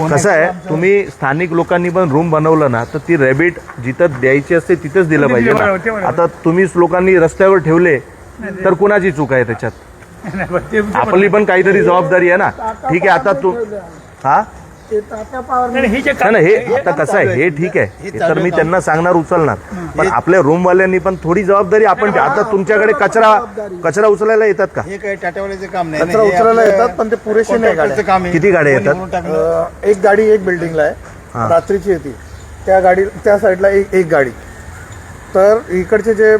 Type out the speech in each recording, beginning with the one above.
कसं आहे, तुम्ही स्थानिक लोकांनी पण रूम बनवलं ना तर ती रॅबिट जिथं द्यायची असते तिथंच दिलं पाहिजे ना. आता तुम्हीच लोकांनी रस्त्यावर ठेवले तर कुणाची चूक आहे त्याच्यात? आपली पण काहीतरी जबाबदारी आहे ना. ठीक आहे, आता तू हा नाही हे आता कसं आहे, हे ठीक आहे, हे तर मी त्यांना सांगणार, उचलणार, पण आपल्या रूमवाल्यांनी पण थोडी जबाबदारी. आपण आता तुमच्याकडे कचरा उचलायला येतात का? हे काही टाटावाल्याचे काम नाही, कचरा उचलायला येतात पण ते पुरेसे नाही. गाड्या किती गाड्या येतात? एक गाडी एक बिल्डिंगला आहे, रात्रीची येते त्या गाडी, त्या साईडला एक गाडी. तर इकडचे जे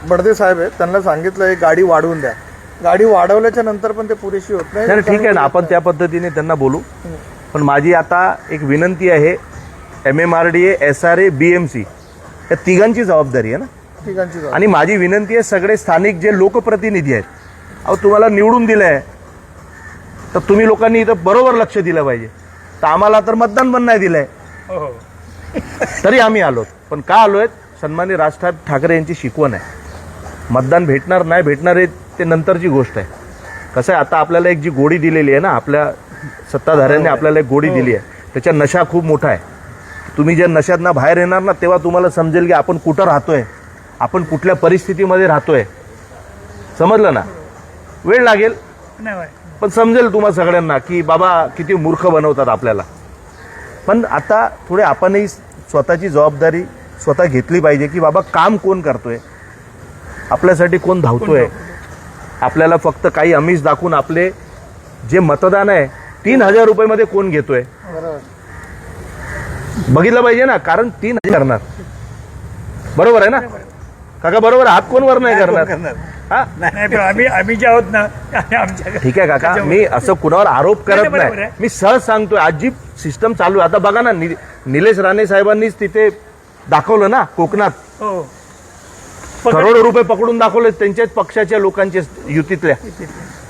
बडदे साहेब आहेत त्यांना सांगितलं एक गाडी वाढवून द्या. गाडी वाढवल्याच्या नंतर पण ते पुरेशी होत नाही. ठीक आहे ना, आपण त्या पद्धतीने त्यांना बोलू. पण माझी आता एक विनंती आहे, MMRDA, SRA, BMC या तिघांची जबाबदारी आहे ना. तिघांची. आणि माझी विनंती आहे, सगळे स्थानिक जे लोकप्रतिनिधी आहेत, अहो तुम्हाला निवडून दिलंय तर तुम्ही लोकांनी इथं बरोबर लक्ष दिलं पाहिजे. तर आम्हाला तर मतदान पण नाही दिलंय, तरी आम्ही आलो. पण का आलोय? सन्माननीय राज ठाकरे यांची शिकवण आहे. मतदान भेटणार नाही भेटणार आहे ते नंतरची गोष्ट आहे. कसं आहे, आता आपल्याला एक जी गोडी दिलेली आहे ना, आपल्या सत्ताधाऱ्यांनी आपल्याला एक गोडी दिली आहे, त्याच्या नशा खूप मोठा आहे. तुम्ही ज्या नशातनं बाहेर येणार ना तेव्हा तुम्हाला समजेल की आपण कुठं राहतोय, आपण कुठल्या परिस्थितीमध्ये राहतोय. समजलं ना? वेळ लागेल पण समजेल तुम्हा सगळ्यांना की बाबा किती मूर्ख बनवतात आपल्याला. पण आता थोडे आपणही स्वतःची जबाबदारी स्वतः घेतली पाहिजे की बाबा काम कोण करतोय, आपल्यासाठी कोण धावतोय. आपल्याला फक्त काही आमिष दाखवून आपले जे मतदान आहे 3,000 रुपये कोण घेतोय बघितलं पाहिजे ना. कारण 3,000 करणार, बरोबर आहे ना काका? बरोबर, हात कोण वर नाही करणार. हा आम्ही जे आहोत ना, ठीक आहे काका, मी असं कुणावर आरोप करत नाही, मी सहज सांगतोय. आज जी सिस्टम चालू आहे, आता बघा ना, निलेश राणे साहेबांनीच तिथे दाखवलं ना कोकणात, करोडो रुपये पकडून दाखवले त्यांच्याच पक्षाच्या लोकांचे, युतीतल्या.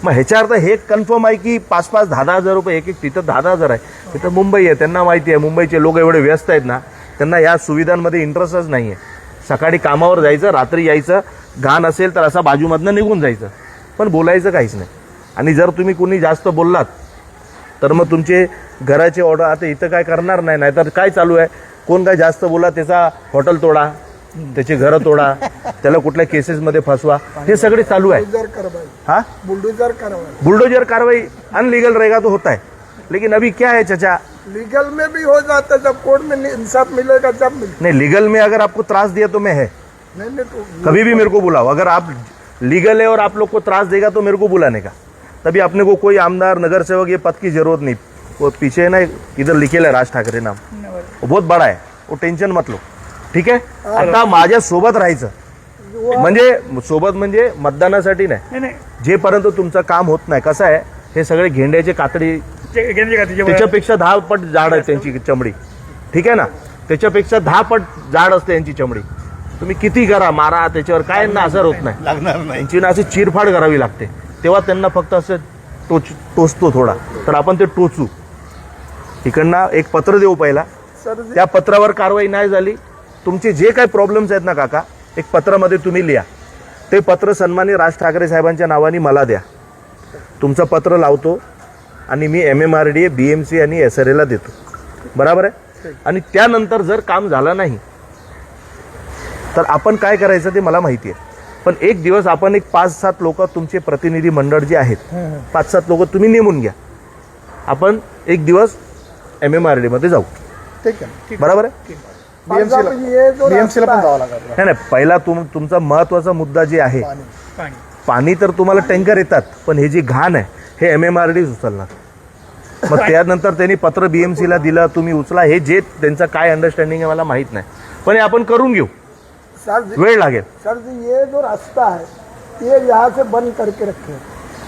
मग ह्याच्या अर्थ हे कन्फर्म आहे की 5-5, 10-10 रुपये एक तिथं 10,000 आहे. तिथं मुंबई आहे, त्यांना माहिती आहे. मुंबईचे लोक एवढे व्यस्त आहेत ना, त्यांना या सुविधांमध्ये इंटरेस्टच नाहीये. सकाळी कामावर जायचं, रात्री यायचं, घाण असेल तर असा बाजूमधनं निघून जायचं, पण बोलायचं काहीच नाही. आणि जर तुम्ही कोणी जास्त बोललात तर मग तुमचे घराचे ऑर्डर, आता इथं काय करणार नाही. नाहीतर काय चालू आहे, कोण काय जास्त बोला त्याचा हॉटेल तोडा, त्याची घरं तोडा, त्याला कुठल्या केसेसमध्ये फसवा, हे सगळे चालू आहे. हाँ, बुलडोजर कार्रवाई अनलीगल रहेगा तो होता है, लेकिन अभी क्या है चाचा, लीगल में भी हो जाता है. जब कोर्ट में इंसाफ मिलेगा जब मिलेगा. नहीं, लीगल में अगर आपको त्रास दिया तो मैं है, नहीं कभी भी मेरे को बुलाओ. अगर आप लीगल है और आप लोग को त्रास देगा तो मेरे को बुलाने का. तभी अपने को कोई आमदार, नगर सेवक, ये पद की जरूरत नहीं. वो पीछे ना इधर लिखेल है राज ठाकरे नाम, वो बहुत बड़ा है, वो टेन्शन मत लो. ठीक आहे, आता माझ्या सोबत राहायचं, म्हणजे सोबत म्हणजे मतदानासाठी नाही, जेपर्यंत तुमचं काम होत नाही. कसं आहे, हे सगळे घेंड्याचे कातडी, त्याच्यापेक्षा 10 पट जाड आहे त्यांची चमडी. ठीक आहे ना, त्याच्यापेक्षा 10 पट जाड असते यांची चमडी. तुम्ही किती करा, मारा, त्याच्यावर काय यांना असर होत नाही, लागणार नाही. यांची ना अशी चिरफाड करावी लागते, तेव्हा त्यांना फक्त असं टोचतो थोडा. तर आपण ते टोचू. इकडनं एक पत्र देऊ पहिला, त्या पत्रावर कारवाई नाही झाली, तुमचे जे काही प्रॉब्लेम्स आहेत ना काका, एक पत्रामध्ये तुम्ही लिहा. ते पत्र सन्माननीय राज ठाकरे साहेबांच्या नावाने मला द्या. तुमचं पत्र लावतो आणि मी MMRDA, BMC आणि SRA ला देतो, बरोबर आहे. आणि त्यानंतर जर काम झालं नाही तर आपण काय करायचं ते मला माहिती आहे. पण एक दिवस आपण एक 5-7 लोक, तुमचे प्रतिनिधी मंडळ जे आहेत 5-7 लोक तुम्ही नेमून घ्या. आपण एक दिवस MMRDA मध्ये जाऊ, ठीक आहे, बरोबर आहे. BMC ला पण जावं लागेल. नाही, पहिला तुमचा महत्वाचा मुद्दा जे आहे, पाणी तर तुम्हाला टँकर येतात, पण हे जी घाण आहे हे MMRDA उचलणार. मग त्यानंतर त्यांनी पत्र BMC ला दिलं, तुम्ही उचला. हे जे त्यांचं काय अंडरस्टँडिंग आहे मला माहित नाही, पण हे आपण करून घेऊ. वेळ लागेल. सर जी, ये जो रास्ता है ये यहाँ से बंद करके रखे.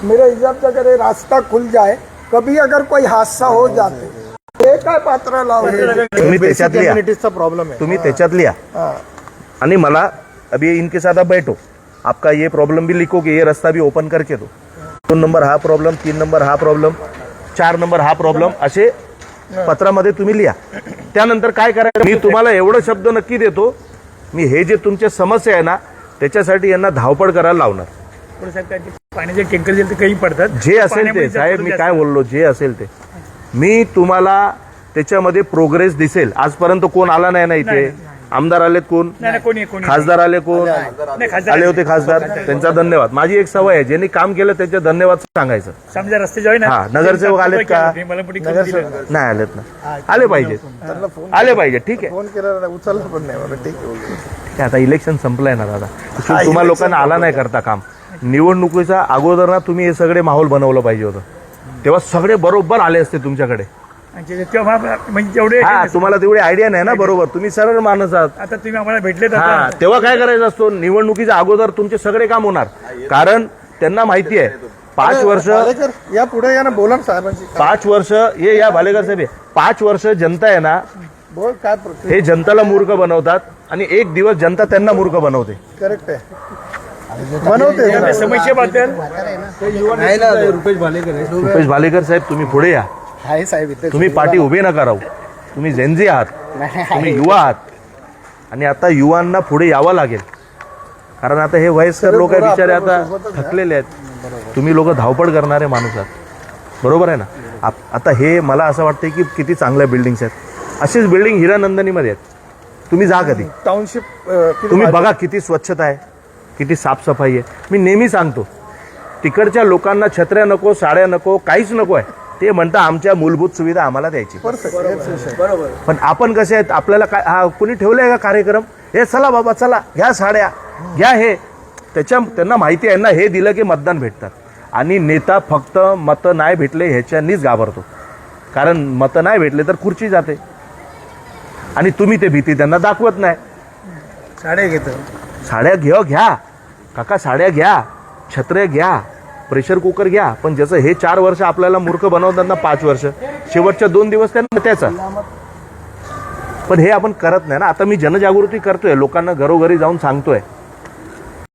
मेरे हिसाब से अगर ये रास्ता खुल जाए, कभी अगर कोई हादसा हो जाते, काय पात्र लावले, तुम्ही त्याच्यात लिहा, प्रॉब्लम है, तुम्ही त्याच्यात लिहा. आणि मला अभी इनके साथ आप बैठो, आपका ये प्रॉब्लम भी लिखो कि ये रास्ता भी ओपन करके दो. 2 नंबर हा प्रॉब्लेम, 3 नंबर हा प्रॉब्लेम, 4 नंबर हा प्रॉब्लेम, असे पत्रामध्ये तुम्ही लिहा. त्यानंतर काय करायचं, मी तुम्हाला एवढं शब्द नक्की देतो, मी हे जे तुमच्या समस्या आहे ना त्याच्यासाठी यांना धावपळ करायला लावणार. पाण्याचे टँकर जे ते काही पडतात जे असेल ते पाण्यामध्ये साहेब मी जास्त- काय बोललो जे असेल ते मी तुम्हाला त्याच्यामध्ये प्रोग्रेस दिसेल. आजपर्यंत कोण आला नाही ना इथे. आमदार आलेत कोण, नाही कोणी कोणी खासदार आले कोण, नाही, खासदार आले होते खासदार, त्यांचा धन्यवाद. माझी एक सवय आहे, ज्यांनी काम केलं त्याचे धन्यवाद सांगायचं. समजा रस्ते जेव्हा ना हा, नगरसेवक आलेत का? मला पुढे करून दिलं. नाही आलेत ना, आले पाहिजे, त्यांना फोन आले पाहिजे. ठीक आहे, फोन केला उचलला पण नाही मला. ठीक आहे बोललो. ठीक आहे. आता इलेक्शन संपलंय ना दादा, तुम्हाला लोकांना आला नाही करता काम. निवडणुकीच्या अगोदर ना तुम्ही हे सगळे माहोल बनवलं पाहिजे होतं, तेव्हा सगळे बरोबर आले असते तुमच्याकडे. आणि तेव्हा म्हणजे तेवढे हा, तुम्हाला तेवढी आयडिया नाही ना. बरोबर, तुम्ही सरळ माणूस आहात. आता तुम्ही आम्हाला भेटले तर हा, तेव्हा काय करायचं असतो, निवडणुकीच्या अगोदर तुमचे सगळे काम होणार. कारण त्यांना माहिती आहे 5 वर्ष, भालेकर, या पुढे या ना, बोला ना साहेबांशी. 5 वर्ष हे या भालेकर साहेब 5 वर्ष जनता आहे ना, बोल काय हे जनताला मूर्ख बनवतात आणि एक दिवस जनता त्यांना मूर्ख बनवते. करेक्ट आहे, बनवते. समस्येबद्दल रुपेश भालेकर साहेब तुम्ही पुढे या. आहे साहेब इथे तुम्ही पाठी उभे नका राहू. तुम्ही जेनझी आहात, तुम्ही युवा आहात आणि आता युवांना पुढे यावं लागेल. कारण आता हे वयस्कर लोक बिचारे आता थकलेले आहेत. तुम्ही लोक धावपळ करणारे माणूस आहात, बरोबर आहे ना. आता हे मला असं वाटतं की किती चांगल्या बिल्डिंग्स आहेत. अशीच बिल्डिंग हिरानंदनीमध्ये आहेत. तुम्ही जा कधी, टाउनशिप तुम्ही बघा किती स्वच्छता आहे, किती साफसफाई आहे. मी नेहमी सांगतो, तिकडच्या लोकांना छत्र्या नको, साड्या नको, काहीच नको आहे. ते म्हणता आमच्या मूलभूत सुविधा आम्हाला द्यायची. पण आपण कसे आहेत, आपल्याला काय हा कोणी ठेवलंय का कार्यक्रम, हे चला बाबा चला घ्या साड्या घ्या, हे त्यांना माहिती आहे ना, हे दिलं की मतदान भेटतात. आणि नेता फक्त मतं नाही भेटले ह्याच्यानीच घाबरतो. कारण मतं नाही भेटले तर खुर्ची जाते आणि तुम्ही ते भीती त्यांना दाखवत नाही. साड्या घेतो. साड्या घ्या काका, साड्या घ्या, छत्र्या घ्या, प्रेशर कुकर घ्या. पण ज्याचं हे 4 वर्ष आपल्याला मूर्ख बनवतात ना, 5 वर्ष, शेवटच्या 2 दिवस त्यांना त्याचा. पण हे आपण करत नाही ना. आता मी जनजागृती करतोय, लोकांना घरोघरी जाऊन सांगतोय